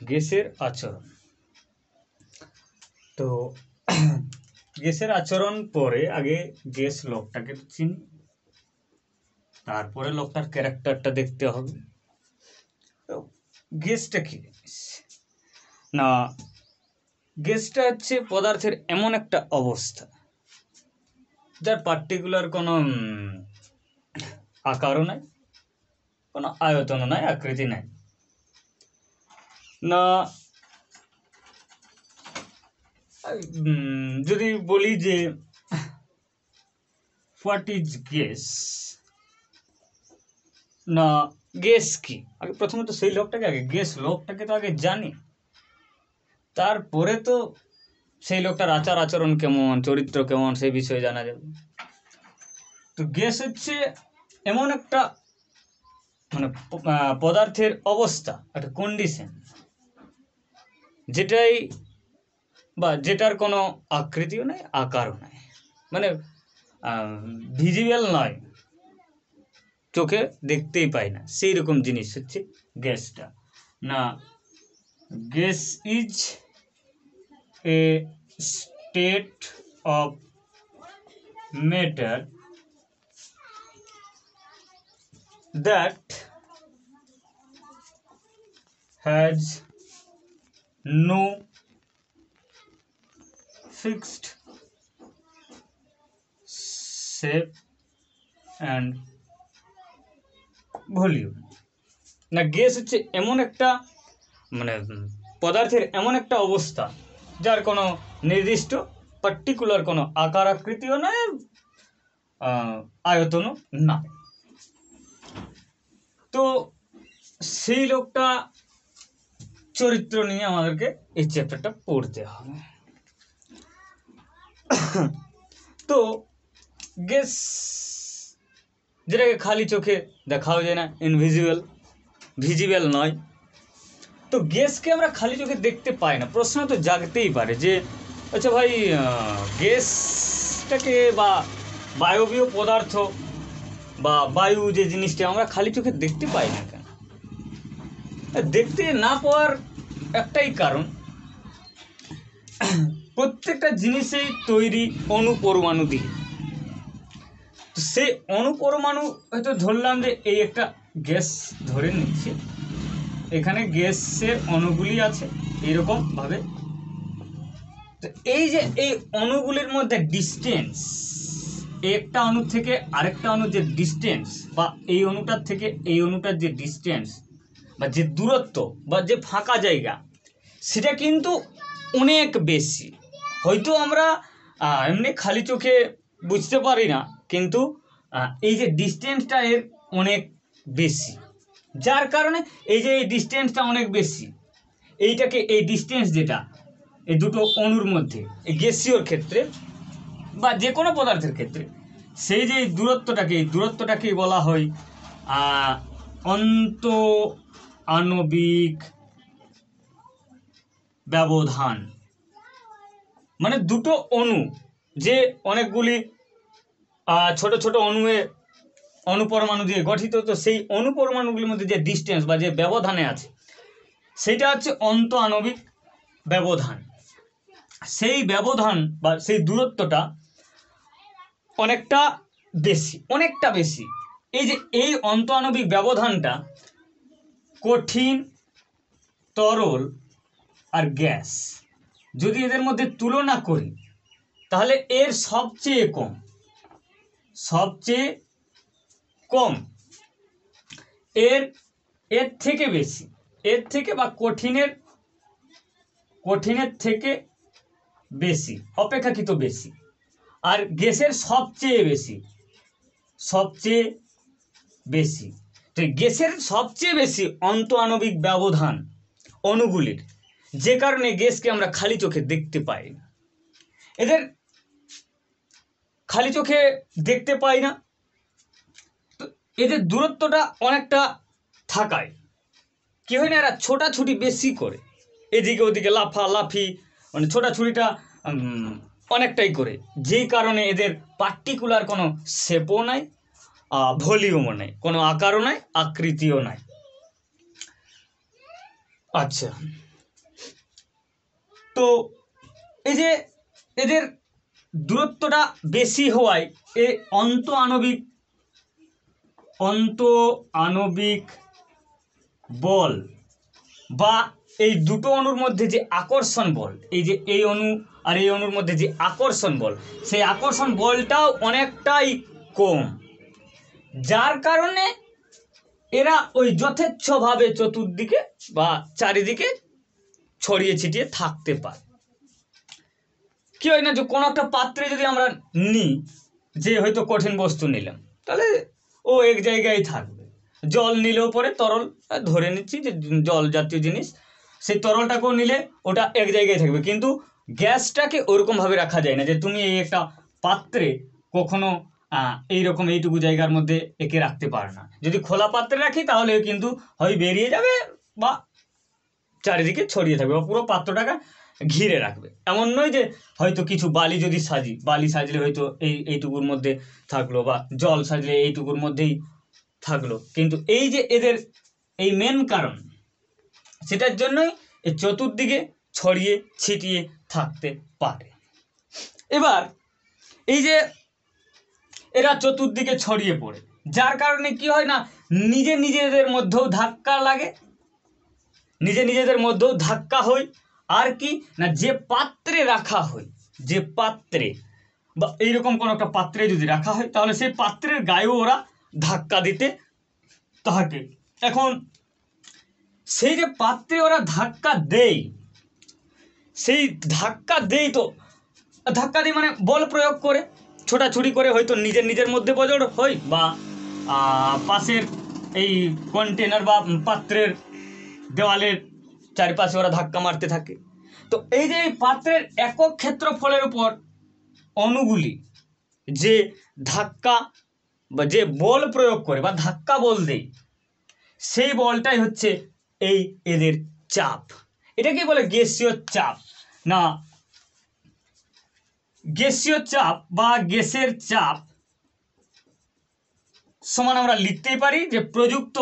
গ্যাসের আচরণ। তো গ্যাসের আচরণ পরে আগে গ্যাস লোকটাকে চিনি, তারপরে লোকটার ক্যারেক্টারটা দেখতে হবে। তো গ্যাসটা কি জিনিস না, গ্যাসটা হচ্ছে পদার্থের এমন একটা অবস্থা যার পার্টিকুলার কোনো আকারও নাই, কোনো আয়তনও নাই, আকৃতি নাই। না যদি বলি যে হোয়াট ইজ গ্যাস, না গ্যাস কি, আগে প্রথমে তো সেই লোকটাকে আগে গ্যাস লোকটাকে তো আগে জানি, তারপরে তো সেই লোকটার আচার আচরণ কেমন, চরিত্র কেমন, সেই বিষয়ে জানা যাবে। তো গ্যাস হচ্ছে এমন একটা মানে পদার্থের অবস্থা, একটা কন্ডিশন, যেটাই বা যেটার কোনো আকৃতিও নাই, আকারও নাই, মানে ভিজিবল নয়, চোখে দেখতেই পাই না, সেই রকম জিনিস হচ্ছে গ্যাসটা। না gas is a state of matter that has no fixed shape and volume। না গ্যাস হচ্ছে এমন একটা মানে পদার্থের এমন একটা অবস্থা যার কোনো নির্দিষ্ট পার্টিকুলার কোনো আকার আকৃতিও নয়, আয়তনও না। তো সেই লোকটা চরিত্র নিয়ে আমাদেরকে এই চ্যাপ্টারটা পড়তে হবে। তো গ্যাস যেটাকে খালি চোখে দেখাও যায় না, ইনভিজিবল, ভিজিবল নয়, তো গ্যাসকে আমরা খালি চোখে দেখতে পাই না। প্রশ্ন তো জাগতেই পারে যে আচ্ছা ভাই, গ্যাসটাকে বা বায়বীয় পদার্থ বা বায়ু যে জিনিসটা আমরা খালি চোখে দেখতে পাই না কেন? দেখতে না পাওয়ার একটাই কারণ, প্রত্যেকটা জিনিসেই তৈরি অণুপরমাণু দিয়ে। তো সেই অণুপরমাণু হয়তো ধরলাম যে এই একটা গ্যাস ধরে নিচ্ছে, এখানে গ্যাসের অণুগুলি আছে এরকমভাবে। তো এই যে এই অণুগুলির মধ্যে ডিস্টেন্স, একটা অণু থেকে আরেকটা অণুর যে ডিস্টেন্স, বা এই অণুটার থেকে এই অণুটার যে ডিস্টেন্স বা যে দূরত্ব বা যে ফাঁকা জায়গা, সেটা কিন্তু অনেক বেশি। হয়তো আমরা এমনি খালি চোখে বুঝতে পারি না, কিন্তু এই যে ডিস্টেন্সটা এর অনেক বেশি, যার কারণে এই যে এই ডিস্টেন্সটা অনেক বেশি, এইটাকে এই ডিস্টেন্স যেটা এই দুটো অণুর মধ্যে এই গ্যাসীয়র ক্ষেত্রে বা যে কোনো পদার্থের ক্ষেত্রে, সেই যে এই দূরত্বটাকেই বলা হয় অন্ত আণবিক ব্যবধান। মানে দুটো অণু যে অনেকগুলি ছোট ছোট অণুপরমাণু দিয়ে গঠিত, তো সেই অণুপরমাণুগুলির মধ্যে যে ডিস্টেন্স বা যে ব্যবধানে আছে, সেইটা হচ্ছে অন্ত আণবিক ব্যবধান। সেই ব্যবধান বা সেই দূরত্বটা অনেকটা বেশি। এই যে এই অন্ত আণবিক ব্যবধানটা কঠিন, তরল আর গ্যাস যদি এদের মধ্যে তুলনা করি, তাহলে এর সবচেয়ে কম এর থেকে বেশি, এর থেকে বা কঠিনের থেকে বেশি, অপেক্ষাকৃত বেশি। আর গ্যাসের সবচেয়ে বেশি। তো গ্যাসের সবচেয়ে বেশি অন্ত আণবিক ব্যবধান অণুগুলির, যে কারণে গ্যাসকে আমরা খালি চোখে দেখতে পাই না। এদের খালি চোখে দেখতে পাই না, তো এদের দূরত্বটা অনেকটা থাকায় কি হয় না, এরা ছোটাছুটি বেশি করে, এদিকে ওদিকে লাফালাফি, মানে ছোটাছুটিটা অনেকটাই করে, যেই কারণে এদের পার্টিকুলার কোনো শেপও নাই, ভলিউমও নাই, কোনো আকারও নাই, আকৃতিও নাই। আচ্ছা, তো এই যে এদের দূরত্বটা বেশি হওয়ায় এই অন্তঃআণবিক বল বা এই দুটো অণুর মধ্যে যে আকর্ষণ বল, এই যে এই অণু আর এই অণুর মধ্যে যে আকর্ষণ বল, সেই আকর্ষণ বলটাও অনেকটাই কম, যার কারণে এরা ওই যথেচ্ছভাবে চতুর্দিকে বা চারিদিকে ছড়িয়ে ছিটিয়ে থাকতে পারে। কি হয় না, যে কোনো একটা পাত্রে যদি আমরা নিই, যে হয়তো কঠিন বস্তু নিলাম, তাহলে ও এক জায়গায় থাকবে। জল নিলেও পরে তরল, ধরে নিচ্ছি যে জল জাতীয় জিনিস, সেই তরলটাকেও নিলে ওটা এক জায়গায় থাকবে। কিন্তু গ্যাসটাকে ওরকমভাবে রাখা যায় না, যে তুমি এই একটা পাত্রে কখনো এইরকম এইটুকু জায়গার মধ্যে একে রাখতে পারে না। যদি খোলা পাত্রে রাখি তাহলে কিন্তু হয় বেরিয়ে যাবে বা চারিদিকে ছড়িয়ে থাকবে বা পুরো পাত্রটাকে ঘিরে রাখবে। এমন নয় যে হয়তো কিছু বালি যদি সাজি, বালি সাজলে হয়তো এইটুকুর মধ্যে থাকলো, বা জল সাজলে এইটুকুর মধ্যেই থাকলো, কিন্তু এই যে এদের এই মেন কারণ, সেটার জন্যই এই চতুর্দিকে ছড়িয়ে ছিটিয়ে থাকতে পারে। এবার এই যে এরা চতুর্দিকে ছড়িয়ে পড়ে, যার কারণে কি হয় না, নিজেদের মধ্যেও ধাক্কা লাগে, নিজেদের মধ্যেও ধাক্কা হয়। আর কি না, যে পাত্রে রাখা হয়, যে পাত্রে বা এইরকম কোনো একটা পাত্রে যদি রাখা হয়, তাহলে সেই পাত্রের গায়েও ওরা ধাক্কা দিতে থাকে। এখন সেই যে পাত্রে ওরা ধাক্কা দেয়, সেই ধাক্কা দেয়, তো ধাক্কা দিয়ে মানে বল প্রয়োগ করে, ছোটাছুটি করে, হয়তো নিজের মধ্যে বজড় হয়, বা পাশের এই কন্টেনার বা পাত্রের দেওয়ালের চারিপাশে ওরা ধাক্কা মারতে থাকে। তো এই যে এই পাত্রের একক ক্ষেত্রফলের উপর অণুগুলি যে ধাক্কা বা যে বল প্রয়োগ করে বা ধাক্কা বল দেয়, সেই বলটাই হচ্ছে এই এদের চাপ। এটা কি বলে গ্যাসীয় চাপ না, গ্যাসীয় চাপ বা গ্যাসের চাপ সমান আমরা লিখতেই পারি যে প্রযুক্ত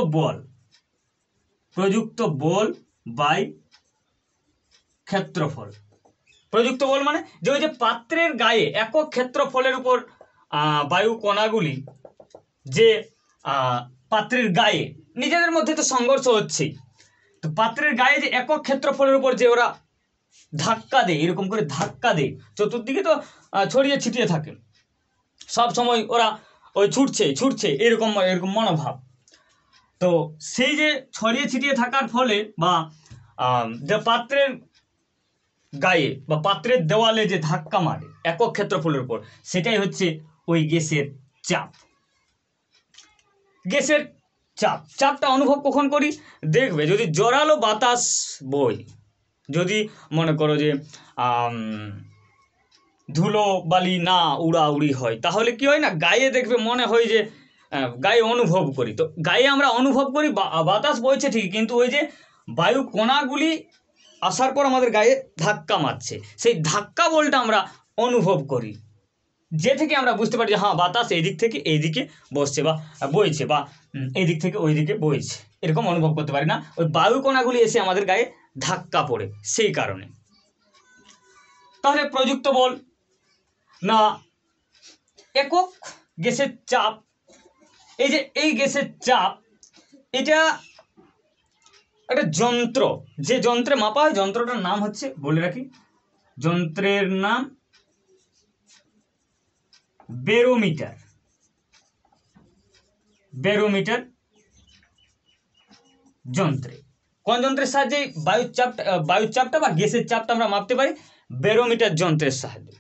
বল বাই ক্ষেত্রফল। প্রযুক্ত বল মানে যে ওই যে পাত্রের গায়ে একক ক্ষেত্রফলের উপর বায়ু কণাগুলি যে পাত্রের গায়ে নিজেদের মধ্যে তো সংঘর্ষ হচ্ছেই, তো পাত্রের গায়ে যে একক ক্ষেত্রফলের উপর যে ওরা ধাক্কা দেয়, এরকম করে ধাক্কা দেয়, চতুর্দিকে তো ছড়িয়ে ছিটিয়ে থাকে, সব সময় ওরা ওই ছুটছে এরকম মনোভাব। তো সেই যে ছড়িয়ে ছিটিয়ে থাকার ফলে বা যে পাত্রের গায়ে বা পাত্রের দেওয়ালে যে ধাক্কা মারে একক ক্ষেত্রফলের উপর, সেটাই হচ্ছে ওই গ্যাসের চাপ। গ্যাসের চাপটা অনুভব কখন করি, দেখবে যদি জোরালো বাতাস বয়, যদি মনে করো যে ধুলো বালি না উড়াউড়ি হয়, তাহলে কি হয় না, গায়ে দেখবে মনে হয় যে গায়ে অনুভব করি। তো গায়ে আমরা অনুভব করি বাতাস বইছে ঠিকই, কিন্তু ওই যে বায়ু কণাগুলি আসার পর আমাদের গায়ে ধাক্কা মারছে, সেই ধাক্কা বলটা আমরা অনুভব করি, যে থেকে আমরা বুঝতে পারি যে হ্যাঁ বাতাস এই দিক থেকে এই দিকে বসছে বা বইছে, বা এই দিক থেকে ওই দিকে বইছে, এরকম অনুভব করতে পারি না, ওই বায়ু কণাগুলি এসে আমাদের গায়ে ধাক্কা পড়ে সেই কারণে। তাহলে প্রযুক্ত বল না একক গ্যাসের চাপ, এই যে এই গ্যাসের চাপ, এটা একটা যন্ত্র, যে যন্ত্রে মাপা হয়, যন্ত্রটার নাম হচ্ছে, বলে রাখি, যন্ত্রের নাম ব্যারোমিটার যন্ত্রে। কোন যন্ত্রের সাহায্যে বায়ুর চাপটা বা গ্যাসের চাপটা আমরা মাপতে পারি? ব্যারোমিটার যন্ত্রের সাহায্যে।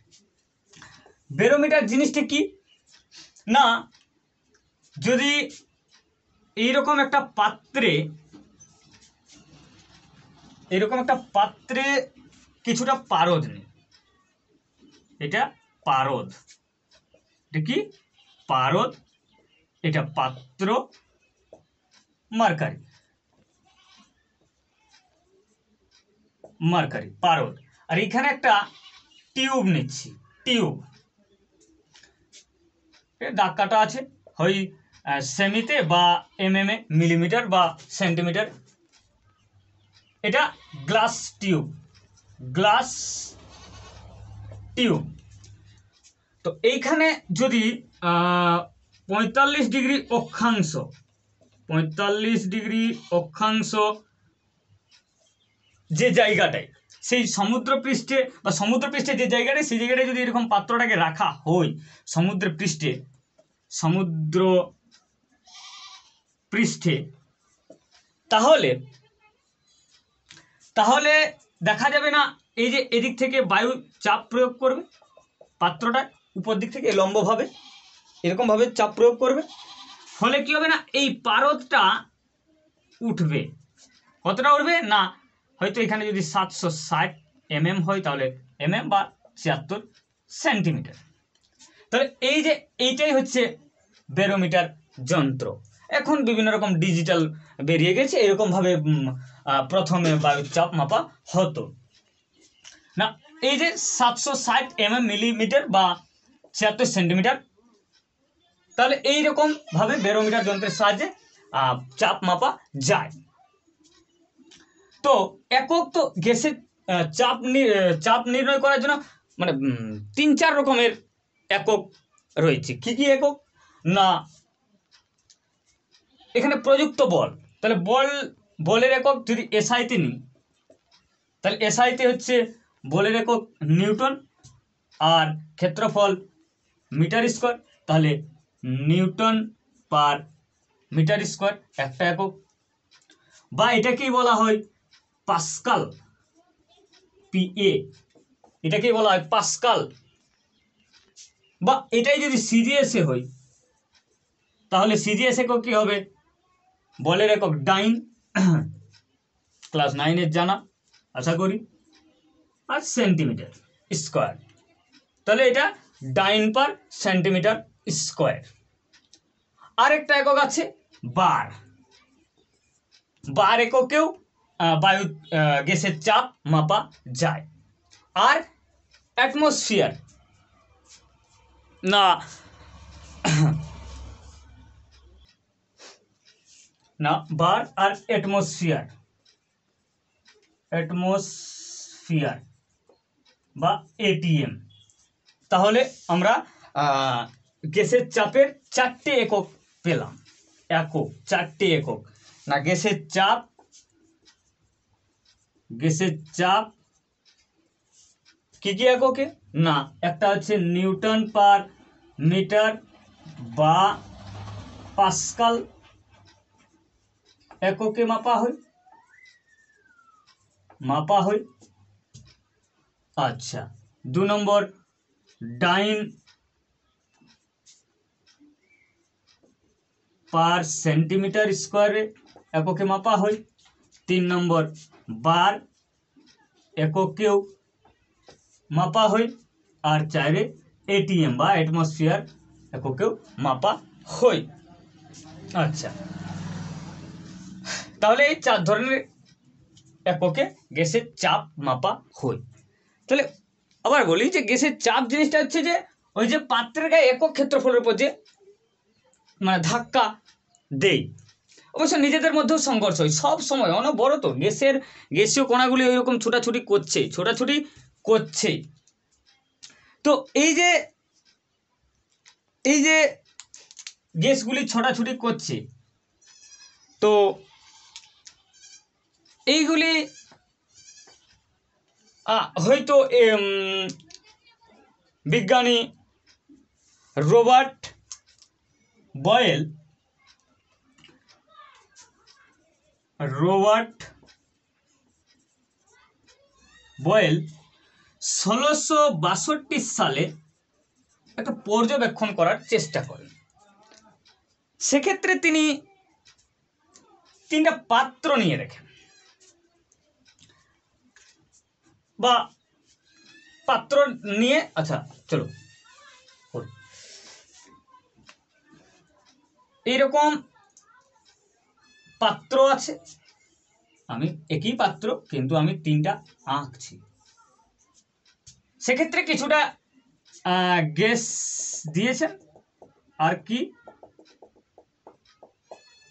ব্যারোমিটার জিনিসটা কি না, যদি এইরকম একটা পাত্রে কিছুটা পারদ নেই, এটা পারদ, এটা কি পারদ, এটা পাত্র, মার্কারি পারদ, আর এখানে একটা টিউব নিচ্ছি, দাগ কাটা আছে, হয় সেমিতে বা এমএম এ, মিলিমিটার বা সেন্টিমিটার, এটা গ্লাস টিউব, গ্লাস টিউব। তো এইখানে যদি 45 ডিগ্রি অক্ষাংশ, 45 ডিগ্রি অক্ষাংশ যে জায়গাটায়, সেই সমুদ্রপৃষ্ঠে বা সমুদ্রপৃষ্ঠে যে জায়গাটায়, সেই জায়গাটায় যদি এরকম পাত্রটাকে রাখা হয় সমুদ্র পৃষ্ঠে, তাহলে তাহলে দেখা যাবে না এই যে এদিক থেকে বায়ু চাপ প্রয়োগ করবে, পাত্রটা উপর দিক থেকে লম্বভাবে এরকমভাবে চাপ প্রয়োগ করবে, ফলে কি হবে না এই পারদটা উঠবে। কতটা উঠবে না, হয়তো এখানে যদি 760 mm হয় তাহলে mm বা 76 সেন্টিমিটার। তাহলে এই যে এইটাই হচ্ছে ব্যারোমিটার যন্ত্র। এখন বিভিন্ন রকম ডিজিটাল বেরিয়ে গেছে, এরকমভাবে প্রথমে বায়ুর চাপ মাপা হতো না। এই যে 760 মিলিমিটার বা 76 সেন্টিমিটার, তাহলে এইরকম ভাবে ব্যারোমিটার যন্ত্রের সাহায্যে চাপ মাপা যায়। তো একক, তো গ্যাসের চাপ নির্ণয় করার জন্য মানে 3-4 রকমের একক রয়েছে। কি কি একক না, এখানে প্রযুক্ত বল, তাহলে বলের একক যদি এসআইতে নিই, তাহলে এসআইতে হচ্ছে বলের একক নিউটন, আর ক্ষেত্রফল মিটার স্কোয়ার, তাহলে নিউটন পার মিটার স্কোয়ার একটা একক। বা এটাকেই বলা হয় পাস্কাল, পিএ, এটাকেই বলা হয় পাস্কাল। বা এটাই যদি সিজিএসে হয়, তাহলে সিজিএস একক কি হবে, বলের একক ডাইন, ক্লাস 9-এর জানা আশা করি, আর সেন্টিমিটার স্কোয়ার, তাহলে এটা ডাইন পার সেন্টিমিটার স্কোয়ার। আরেকটা একক আছে বার, বার এককেও বায়ু গ্যাসের চাপ মাপা যায়। আর অ্যাটমসফিয়ার না বার আর অ্যাটমসফিয়ার বা এটিএম। তাহলে আমরা গ্যাসের চাপের 4টে একক পেলাম, 4টে একক না, গ্যাসের চাপ কি কি এককে না, একটা হচ্ছে নিউটন পার মিটার বা পাস্কাল এককে মাপা হয়। আচ্ছা, 2 নম্বর ডাইন পার সেন্টিমিটার স্কোয়ারে এককে মাপা হয়। 3 নম্বর বার এককেও মাপা হয়। আর 4 এটিএম বা অ্যাটমসফিয়ার এককেও মাপা হয়। আচ্ছা, তাহলে এই 4 ধরনের এককে গ্যাসের চাপ মাপা হয়। তাহলে আবার বলি যে গ্যাসের চাপ জিনিসটা হচ্ছে যে ওই যে পাত্রের গায়ে একক ক্ষেত্রফলের উপর যে মানে ধাক্কা দেই, অবশ্য নিজেদের মধ্যেও সংঘর্ষ হয় সব সময়, অনবরত গ্যাসীয় কণাগুলি ওইরকম ছোটাছুটি করছে। তো এই যে গ্যাসগুলি ছোটাছুটি করছে, তো এইগুলি হয়তো বিজ্ঞানী রবার্ট বয়েল 1662 সালে একটা পর্যবেক্ষণ করার চেষ্টা করেন। সেক্ষেত্রে তিনি 3টা পাত্র নিয়ে রাখেন বা পাত্র নিয়ে, আচ্ছা চলো, এইরকম পাত্র আছে, আমি একই পাত্র কিন্তু আমি 3টা আঁকছি। সেক্ষেত্রে কিছুটা গ্যাস দিয়েছেন, আর কি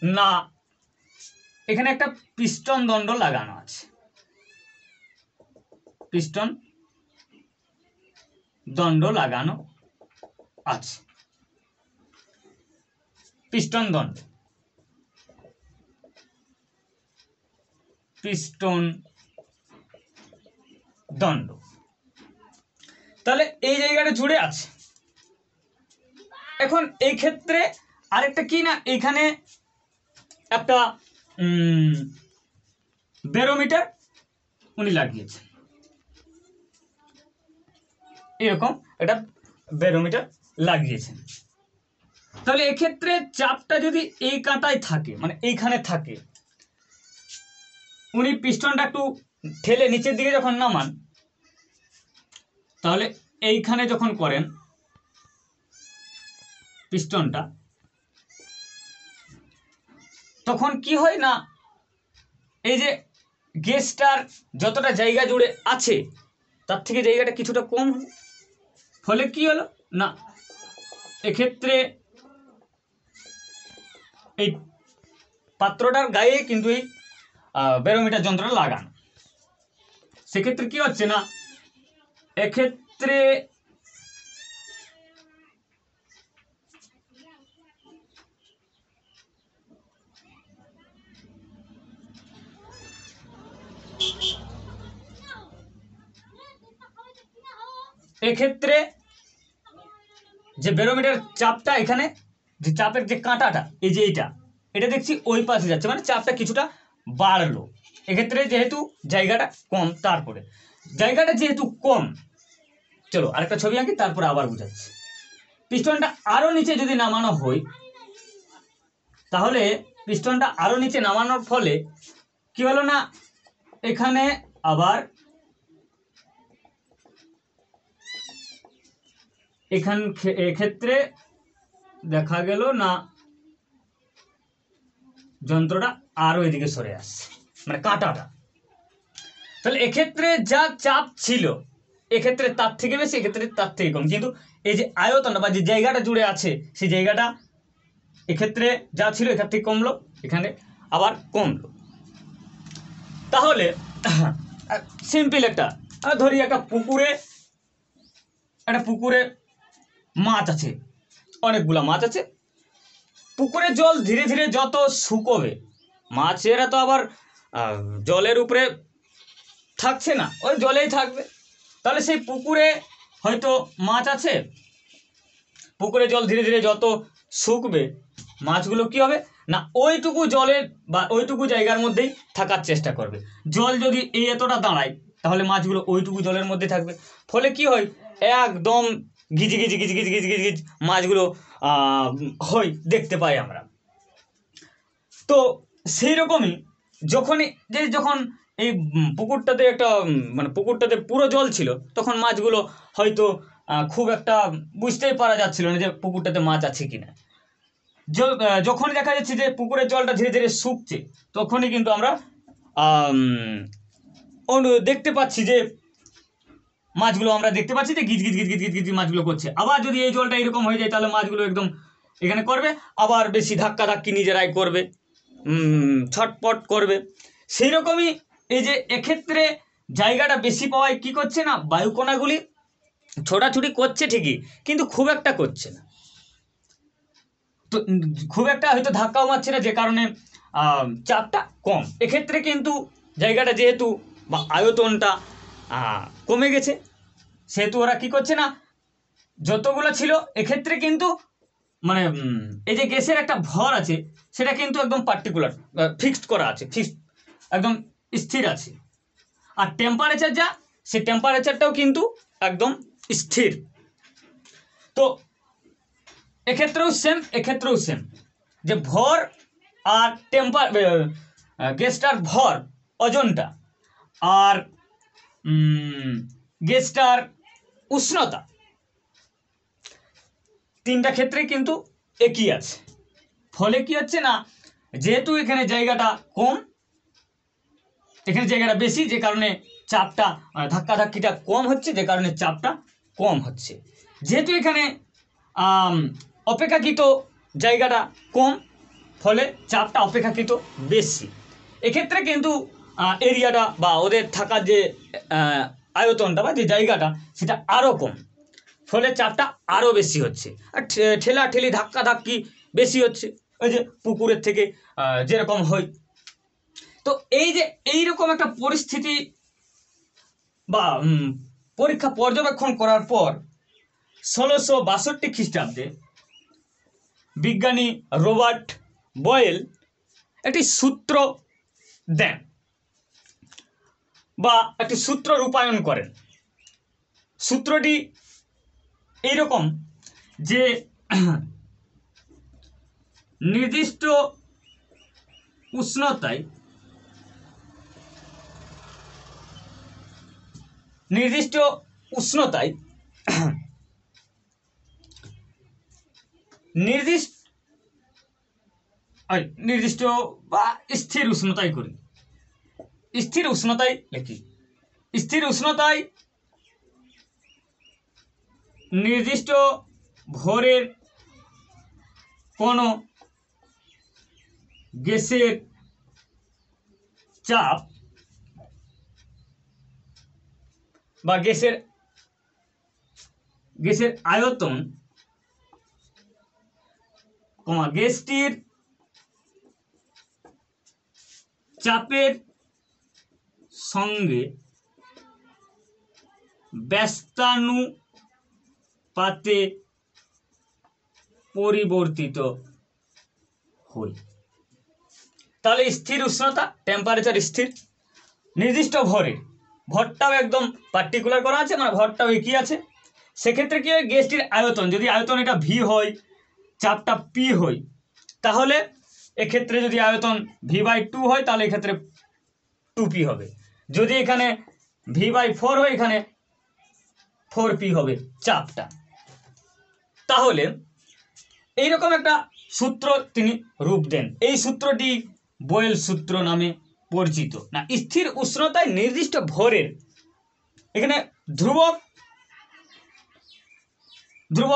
না এখানে একটা পিস্টন দণ্ড লাগানো আছে, পিস্টন দণ্ড লাগানো আছে। পিস্টন দণ্ড, পিস্টন দণ্ড, তাহলে এই জায়গাটা জুড়ে আছে। এখন এই ক্ষেত্রে আরেকটা কি না, এখানে একটা ব্যারোমিটার উনি লাগিয়েছেন, এরকম একটা ব্যারোমিটার লাগিয়েছেন। তাহলে এক্ষেত্রে চাপটা যদি এই কাঁটায় থাকে, মানে এইখানে থাকে, উনি পিস্টনটা একটু ঠেলে নিচের দিকে যখন নামান, তাহলে এইখানে যখন করেন পিস্টনটা, তখন কি হয় না, এই যে গ্যাসটার যতটা জায়গা জুড়ে আছে তার থেকে জায়গাটা কিছুটা কম হলো, ফলে কি হলো না, এক্ষেত্রে এই পাত্রটার গায়ে কিন্তু এই ব্যারোমিটার যন্ত্রটা লাগানো, সেক্ষেত্রে কি হচ্ছে না, এক্ষেত্রে যে ব্যারোমিটার চাপটা, এখানে যে চাপের যে কাঁটাটা, এই যে এটা দেখছি ওই পাশে যাচ্ছে, মানে চাপটা কিছুটা বাড়লো। এক্ষেত্রে যেহেতু জায়গাটা কম, তারপরে জায়গাটা যেহেতু কম, চলো আরেকটা ছবি আঁকি, তারপরে আবার বুঝাচ্ছি। পিস্টনটা আরো নিচে যদি নামানো হয়, তাহলে পিস্টনটা আরো নিচে নামানোর ফলে কি হলো না, এখানে আবার এক্ষেত্রে দেখা গেল না যন্ত্রটা আরো এদিকে সরে আসছে, মানে কাঁটাটা। তাহলে এক্ষেত্রে যা চাপ ছিল এক্ষেত্রে তার থেকে বেশি, এক্ষেত্রে তার থেকে কম, কিন্তু এই যে আয়তনটা বা যে জায়গাটা জুড়ে আছে সেই জায়গাটা এক্ষেত্রে যা ছিল এখান থেকে কমলো, এখানে আবার কমলো। তাহলে সিম্পল একটা ধরি, একটা পুকুরে মাছ আছে, অনেকগুলা মাছ আছে। পুকুরের জল ধীরে ধীরে যত শুকোবে, মাছেরা তো আবার জলের উপরে থাকছে না, ওই জলেই থাকবে। তাহলে সেই পুকুরে হয়তো মাছ আছে, পুকুরে জল ধীরে ধীরে যত শুকবে, মাছগুলো কি হবে না, ওইটুকু জলের বা ওইটুকু জায়গার মধ্যেই থাকার চেষ্টা করবে। জল যদি এই এতটা দাঁড়ায়, তাহলে মাছগুলো ওইটুকু জলের মধ্যে থাকবে, ফলে কি হয়, একদম গিজি গিজি গিজি গিজি গিজি গিজি মাছগুলো হয় দেখতে পাই আমরা। তো সেই রকমই যখন এই পুকুরটাতে মানে পুকুরটাতে পুরো জল ছিল, তখন মাছগুলো হয়তো খুব একটা বুঝতেই পারা যাচ্ছিল না যে পুকুরটাতে মাছ আছে কিনা। যখনই দেখা যাচ্ছে যে পুকুরের জলটা ধীরে ধীরে শুকছে, তখনই কিন্তু আমরা দেখতে পাচ্ছি যে মাছগুলো আমরা দেখতে পাচ্ছি যে গিজ গিজ গিজ গিজ গিজ গিজ মাছগুলো করছে। আবার যদি এই জলটা এরকম হয়ে যায়, তাহলে মাছগুলো একদম এখানে করবে, আবার বেশি ধাক্কা ধাক্কি নিজেরাই করবে, ছটপট করবে। সেই রকমই এই যে এক্ষেত্রে জায়গাটা বেশি পাওয়ায় কি করছে না, বায়ুকণাগুলি ছোটাছুটি করছে ঠিকই, কিন্তু খুব একটা করছে না, তো খুব একটা হয়তো ধাক্কাও মারছে না, যে কারণে চাপটা কম। এক্ষেত্রে কিন্তু জায়গাটা যেহেতু বা আয়তনটা কমে গেছে, সেহেতু ওরা কি করছে না, যতগুলো ছিল এক্ষেত্রে কিন্তু মানে এই যে গ্যাসের একটা ভর আছে, সেটা কিন্তু একদম পার্টিকুলার ফিক্সড করা আছে, একদম স্থির আছে। আর টেম্পারেচার যা, সেই টেম্পারেচারটাও কিন্তু একদম স্থির। তো এক্ষেত্রেও সেম, যে ভর আর গ্যাসটার ভর, ওজনটা, আর গ্যাসটার উষ্ণতা, তিনটা ক্ষেত্রে কিন্তু একই আছে। ফলে কি হচ্ছে না, যেহেতু এখানে জায়গাটা কম, এখানে জায়গাটা বেশি, যে কারণে চাপটা ধাক্কাধাক্কিটা কম হচ্ছে, যে কারণে চাপটা কম হচ্ছে। যেহেতু এখানে অপেক্ষাকৃত জায়গাটা কম, ফলে চাপটা অপেক্ষাকৃত বেশি। এক্ষেত্রে কিন্তু এরিয়াটা বা ওদের থাকার যে আয়তনটা বা যে জায়গাটা সেটা আরও কম, ফলে চাপটা আরও বেশি হচ্ছে, আর ঠেলাঠেলি ধাক্কা ধাক্কি বেশি হচ্ছে, ওই যে পুকুরের থেকে যেরকম হয়। তো এই যে এইরকম একটা পরিস্থিতি বা পরীক্ষা পর্যবেক্ষণ করার পর 1662 খ্রিস্টাব্দে বিজ্ঞানী রবার্ট বয়েল একটি সূত্র দেন বা একটি সূত্র রূপায়ণ করেন। সূত্রটি এইরকম যে নির্দিষ্ট উষ্ণতায় নির্দিষ্ট বা স্থির উষ্ণতায় করি, স্থির উষ্ণতায় লিখি, স্থির উষ্ণতায় নির্দিষ্ট ভরের কোনো গ্যাসের চাপ বা গ্যাসের আয়তন, গ্যাসটির চাপের সঙ্গে ব্যস্তানুপাতে পরিবর্তিত হয়। তাহলে স্থির উষ্ণতা, টেম্পারেচার স্থির, নির্দিষ্ট ভরটাও একদম পার্টিকুলার করা আছে, মানে ভরটাও একই আছে। সেক্ষেত্রে কি হয়, গ্যাসটির আয়তন, যদি আয়তন এটা ভি হয়, চাপটা পি হয়, তাহলে এক্ষেত্রে যদি আয়তন v/2 হয় তাহলে এক্ষেত্রে 2p হবে। যদি এখানে v/4 হয়, এখানে 4p হবে চাপটা। তাহলে এইরকম একটা সূত্র তিনি রূপ দেন। এই সূত্রটি বয়েল সূত্র নামে পরিচিত। না, স্থির উষ্ণতায় নির্দিষ্ট ভরের, এখানে ধ্রুবক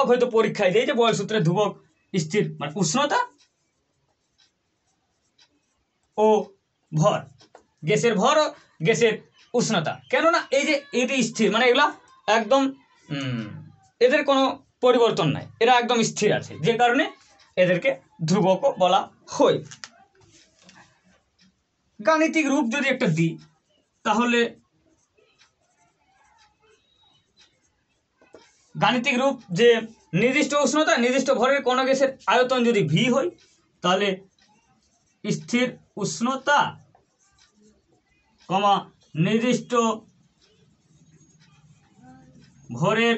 হয়তো পরীক্ষায় দেয় যে বয়েল সূত্রে ধ্রুবক স্থির মানে উষ্ণতা ও ভর, গ্যাসের ভর ও গ্যাসের উষ্ণতা। কেননা এই যে এটি স্থির, মানে এগুলা একদম এদের কোনো পরিবর্তন নাই, এরা একদম স্থির আছে, যে কারণে এদেরকে ধ্রুবকও বলা হয়। গাণিতিক রূপ যদি একটা দিই, তাহলে গাণিতিক রূপ যে নির্দিষ্ট উষ্ণতা নির্দিষ্ট ভরের কোনো গ্যাসের আয়তন যদি ভি হয়, তাহলে স্থির উষ্ণতা নির্দিষ্ট ভরের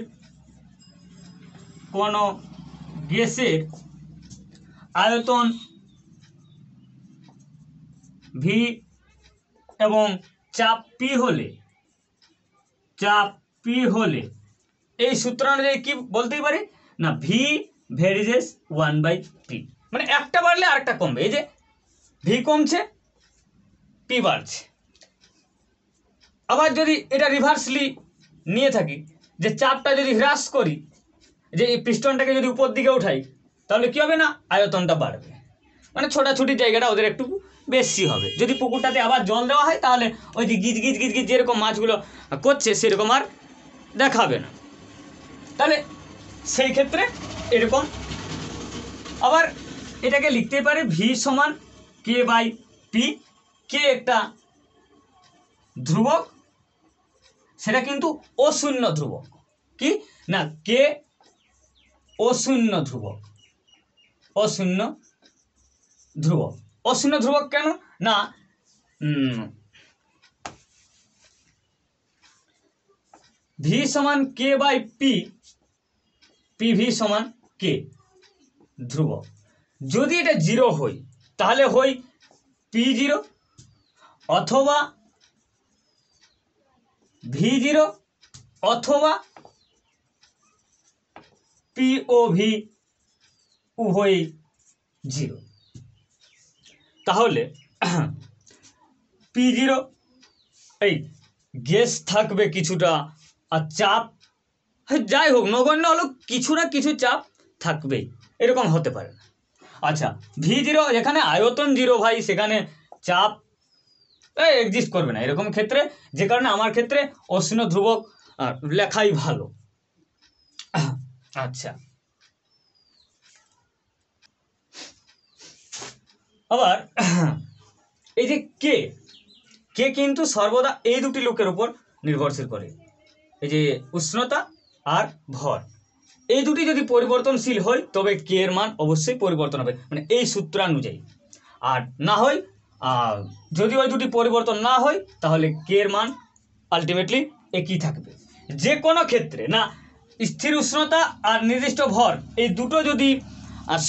কোনো গ্যাসের আয়তন ভি এবং চাপ পি হলে এই সূত্র অনুযায়ী কি বলতেই পারি না, ভি ভ্যারিজেস 1/p, মানে একটা বাড়লে আরেকটা কমবে। এই যে ভি কমছে, পি বাড়ছে। আবার যদি এটা রিভার্সলি নিয়ে থাকি, যে চাপটা যদি হ্রাস করি, যে এই পিস্টনটাকে যদি উপর দিকে উঠাই, তাহলে কি হবে না, আয়তনটা বাড়বে, মানে ছোটাছুটির জায়গাটা ওদের একটু বেশি হবে। যদি পুকুরটাতে আবার জল দেওয়া হয়, তাহলে ওই যে গিজ গিজ গিজ গিজ যেরকম মাছগুলো করছে সেরকম আর দেখাবে না। তাহলে সেই ক্ষেত্রে এরকম। আবার এটাকে লিখতে পারে ভি সমান k/p, কে একটা ধ্রুবক, সেটা কিন্তু অশূন্য ধ্রুবক। কি না, কে অশূন্য ধ্রুবক। অশূন্য ধ্রুবক কেন না, ভি সমান k/p, পিভি সমান কে, ধ্রুবক। যদি এটা 0 হয়, তাহলে হয় p0 অথবা v0 অথবা পি ও ভি উভয়ই 0। তাহলে p0 এই গ্যাস থাকবে কিছুটা, আর চাপ যাই হোক নগণ্য হলেও কিছু না কিছু চাপ থাকবেই, এরকম হতে পারে না। আচ্ছা, v0 যেখানে আয়তন 0 ভাই, সেখানে চাপ এক্সিস্ট করবে না এরকম ক্ষেত্রে, যে কারণে আমার ক্ষেত্রে অশ্লীল ধ্রুবক লেখাই ভালো। আচ্ছা, আবার এই যে কে কে কিন্তু সর্বদা এই দুটি লোকের উপর নির্ভরশীল করে, এই যে উষ্ণতা আর ভর, এই দুটি যদি পরিবর্তনশীল হয় তবে কে এর মান অবশ্যই পরিবর্তন হবে, মানে এই সূত্রানুযায়ী। আর না হয় যদি ওই দুটি পরিবর্তন না হয় তাহলে কে এর মান আলটিমেটলি একই থাকবে। যে কোনো ক্ষেত্রে না স্থির উষ্ণতা আর নির্দিষ্ট ভর এই দুটো যদি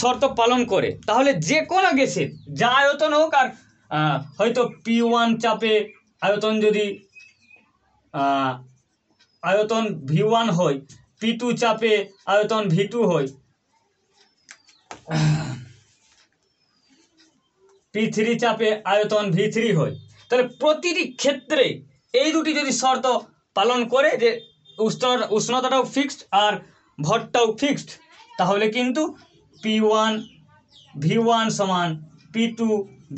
শর্ত পালন করে তাহলে যে কোনো গ্যাসের যা আয়তন হোক, আর হয়তো P1 চাপে আয়তন যদি আয়তন V1 হয়, P2 চাপে আয়তন V2 হয়, P3 চাপে আয়তন V3 হয়, তাহলে প্রতিটি ক্ষেত্রে এই দুটি যদি শর্ত পালন করে যে উষ্ণতাটাও ফিক্সড আর ভরটাও ফিক্সড, তাহলে কিন্তু P1 V1 সমান P2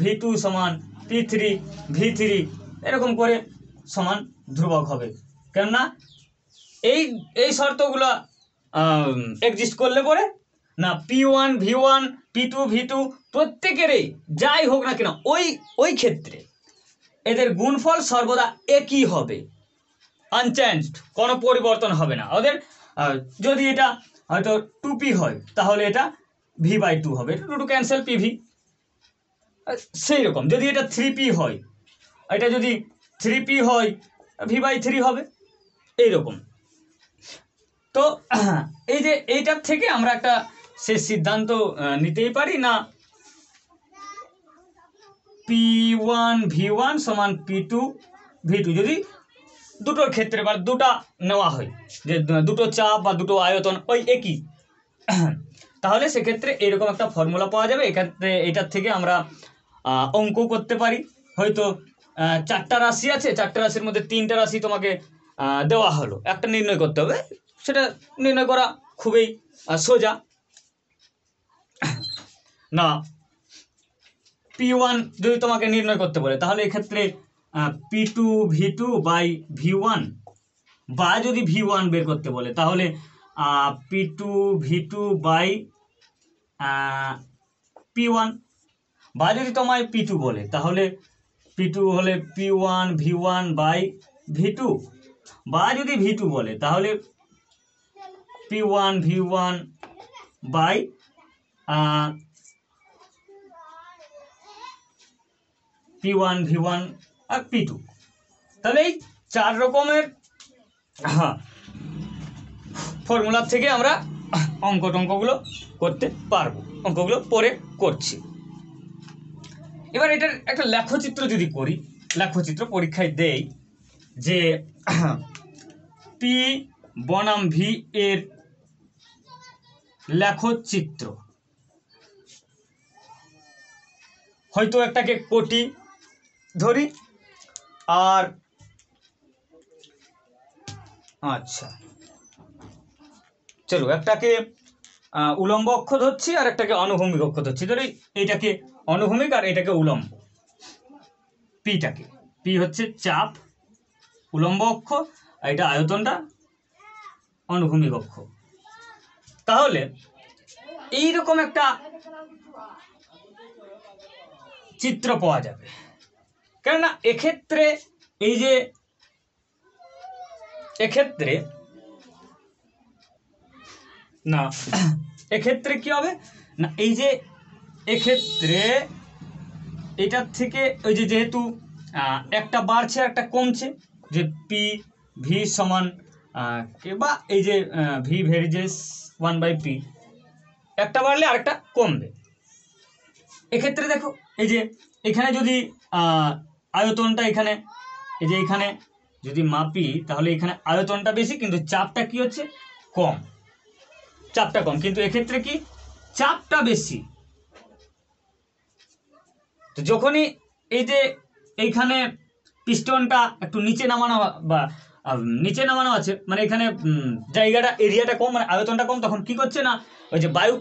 V2 সমান P3 V3 এরকম করে সমান ধ্রুবক হবে। কেননা এই শর্তগুলো এক্সিস্ট করলে পরে না P1 V1 P2 V2 প্রত্যেকেরই যাই হোক না কেন ওই ক্ষেত্রে এদের গুণফল সর্বদা একই হবে, আনচেঞ্জড, কোনো পরিবর্তন হবে না ওদের। যদি এটা হয়তো 2P হয় তাহলে এটা V/2 হবে, এটা 2 ক্যান্সেল PV। সেই রকম যদি এটা 3P হয়, এটা যদি 3P হয় V/3 হবে, এইরকম। তো এই যে এইটার থেকে আমরা একটা শেষ সিদ্ধান্ত নিতেই পারি না P1 V1 সমান P2 V2 যদি দুটোর ক্ষেত্রে বা দুটা নেওয়া হয়, যে দুটো চাপ বা দুটো আয়তন ওই একই, তাহলে সেক্ষেত্রে এরকম একটা ফর্মুলা পাওয়া যাবে। এক্ষেত্রে এটার থেকে আমরা অঙ্ক করতে পারি। হয়তো 4টা রাশি আছে, 4টা রাশির মধ্যে 3টা রাশি তোমাকে দেওয়া হলো, একটা নির্ণয় করতে হবে, সেটা নির্ণয় করা খুবই সোজা। না P1 যদি তোমাকে নির্ণয় করতে বলে তাহলে এক্ষেত্রে P2 V2 বাই V1, বা যদি V1 বের করতে বলে তাহলে P2 V2 বাই P1, বা যদি তোমায় P2 বলে তাহলে P2 হলে P1 V1 বাই V2, বা যদি V2 বলে তাহলে P1 V1 by P1 V1 R P2। তাহলে এই 4 রকমের ফর্মুলার থেকে আমরা অঙ্কগুলো করতে পারবো, অঙ্কগুলো পরে করছি। এবার এটার একটা লেখচিত্র যদি করি, লেখচিত্র পরীক্ষায় দেই যে P বনাম V এর লেখচিত্র, হয়তো একটাকে কোটি ধরি আর আচ্ছা চলো একটাকে উলম্ব অক্ষ ধরছি আর একটাকে অনুভূমিক অক্ষ ধরছি। ধরি এইটাকে অনুভূমিক আর এটাকে উলম্ব, পিটাকে, পি হচ্ছে চাপ উলম্ব অক্ষ আর এটা আয়তনটা অনুভূমিক অক্ষ। তাহলে এইরকম একটা চিত্র পাওয়া যাবে, কেননা এক্ষেত্রে এই যে এক্ষেত্রে না এক্ষেত্রে কি হবে না এই যে এক্ষেত্রে এটার থেকে ওই যে যেহেতু একটা বাড়ছে একটা কমছে, যে পি ভি সমান বা এই যে ভি ভেরিজেস 1/p, একটা বাড়লে আরেকটা কমবে। এক্ষেত্রে দেখো এই যে এখানে যদি আয়তনটা এখানে এই যে এখানে যদি মাপি তাহলে এখানে আয়তনটা বেশি কিন্তু চাপটা কি হচ্ছে কম, চাপটা কম, কিন্তু এক্ষেত্রে কি চাপটা বেশি। তো যখনই এই যে এইখানে পিস্টনটা একটু নিচে নামানো বা নিচে নামানো আছে, মানে এখানে জায়গাটা এরিয়াটা কম, মানে আয়তনটা কম, তখন কি করছে না ওই যে বায়ু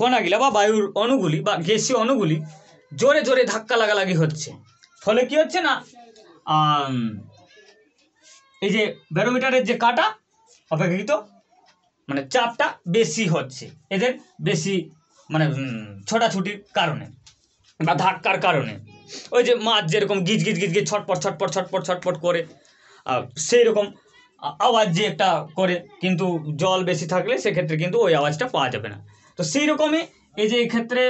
কণাগুলা বা বায়ুর অণুগুলি বা গ্যাসীয় অণুগুলি জোরে জোরে ধাক্কা লাগালাগি হচ্ছে, ফলে কি হচ্ছে না এই যে ব্যারোমিটারের যে কাটা অপেক্ষাকৃত মানে চাপটা বেশি হচ্ছে এদের বেশি মানে ছোটাছুটির কারণে বা ধাক্কার কারণে। ওই যে মাছ যেরকম গিজ গিজ গিজ গিজ ছটপট ছটপট ছটপট ছটপট করে সেই রকম আওয়াজ যে একটা করে, কিন্তু জল বেশি থাকলে সেক্ষেত্রে কিন্তু ওই আওয়াজটা পাওয়া যাবে না। তো সেই রকমই এই যে এক্ষেত্রে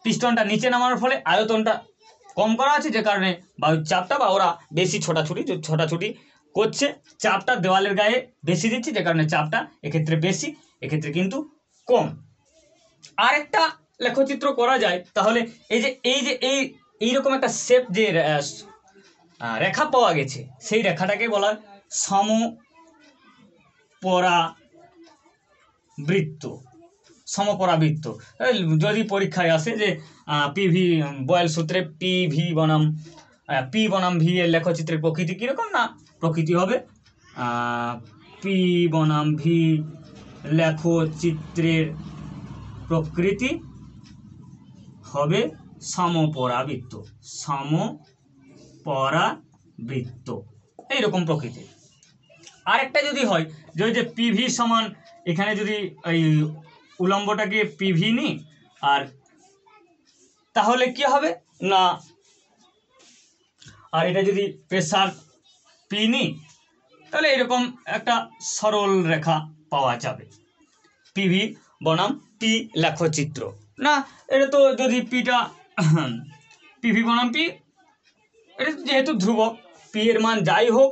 পিস্টনটা নিচে নামানোর ফলে আয়তনটা কম করা আছে, যে কারণে বায়ুর চাপটা বা ওরা বেশি ছোটাছুটি করছে, চাপটা দেওয়ালের গায়ে বেশি দিচ্ছে, যে কারণে চাপটা এক্ষেত্রে বেশি, এক্ষেত্রে কিন্তু কম। আরেকটা লেখচিত্র করা যায় তাহলে এইরকম একটা শেপ যে রেখা পাওয়া গেছে সেই রেখাটাকে বলা হয় সমপরাবৃত্ত। যদি পরীক্ষায় আসে যে পিভি বয়েল সূত্রে পি বনাম ভি এর লেখচিত্রের প্রকৃতি কীরকম, না প্রকৃতি হবে পি বনাম ভি লেখচিত্রের প্রকৃতি হবে সমপরাবৃত্ত এইরকম প্রকৃতি। আরেকটা যদি হয় যে ওই যে পিভি সমান, এখানে যদি এই উলম্বটাকে পিভি নিই আর তাহলে কি হবে না, আর এটা যদি প্রেসার পি নিই তাহলে এরকম একটা সরল রেখা পাওয়া যাবে পিভি বনাম পি লেখচিত্র। না এটা তো যদি পিটা পিভি বনাম পি, এটা যেহেতু ধ্রুবক, পি এর মান যাই হোক